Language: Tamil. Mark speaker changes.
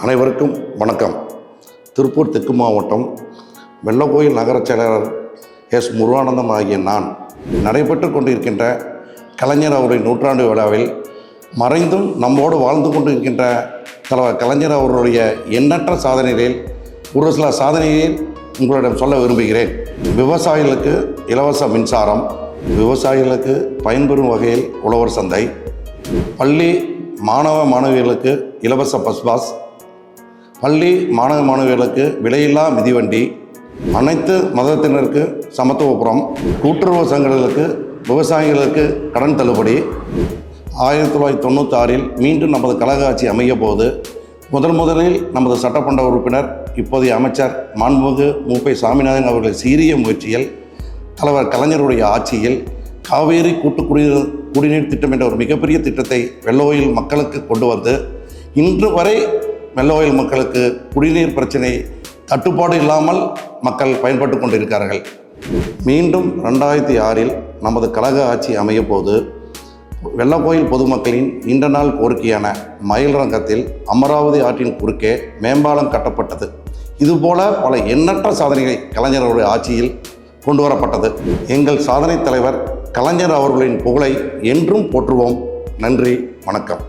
Speaker 1: அனைவருக்கும் வணக்கம். திருப்பூர் தெற்கு மாவட்டம் வெள்ளக்கோயில் நகரச் செயலாளர் எஸ். முருகானந்தம் ஆகிய நான் நடைபெற்று கொண்டிருக்கின்ற கலைஞர் அவருடைய நூற்றாண்டு விழாவில் மறைந்தும் நம்மோடு வாழ்ந்து கொண்டு இருக்கின்ற தலைவர் கலைஞர் அவர்களுடைய எண்ணற்ற சாதனைகளில் ஒரு சில சாதனைகளில் உங்களிடம் சொல்ல விரும்புகிறேன். விவசாயிகளுக்கு இலவச மின்சாரம், விவசாயிகளுக்கு பயன்பெறும் வகையில் உழவர் சந்தை, பள்ளி மாணவ மாணவிகளுக்கு இலவச பஸ் பாஸ், பள்ளி மாணவ மாணவிகளுக்கு விலையில்லா மிதிவண்டி, அனைத்து மதத்தினருக்கு சமத்துவபுரம், கூட்டுறவு சங்கங்களுக்கு விவசாயிகளுக்கு கடன் தள்ளுபடி. 1996 மீண்டும் நமது கழக ஆட்சி அமைய போது முதலில் நமது சட்டமன்ற உறுப்பினர் இப்போதைய அமைச்சர் மாண்புமிகு மு.ப. சாமிநாதன் அவர்கள் சீரிய முயற்சியில் தலைவர் கலைஞருடைய ஆட்சியில் காவேரி கூட்டு குடிநீர் திட்டம் என்ற ஒரு மிகப்பெரிய திட்டத்தை வெள்ளக்கோயில் மக்களுக்கு கொண்டு வந்து இன்று வரை வெள்ளக்கோயில் மக்களுக்கு குடிநீர் பிரச்சனை தட்டுப்பாடு இல்லாமல் மக்கள் பயன்பட்டு கொண்டிருக்கிறார்கள். மீண்டும் 2006 நமது கழக ஆட்சி அமைய போது வெள்ளக்கோயில் பொதுமக்களின் நீண்ட நாள் கோரிக்கையான மயில்ரங்கத்தில் அமராவதி ஆற்றின் குறுக்கே மேம்பாலம் கட்டப்பட்டது. இதுபோல பல எண்ணற்ற சாதனைகளை கலைஞர்களுடைய ஆட்சியில் கொண்டு வரப்பட்டது. எங்கள் சாதனை தலைவர் கலைஞர் அவர்களின் புகழை என்றும் போற்றுவோம். நன்றி, வணக்கம்.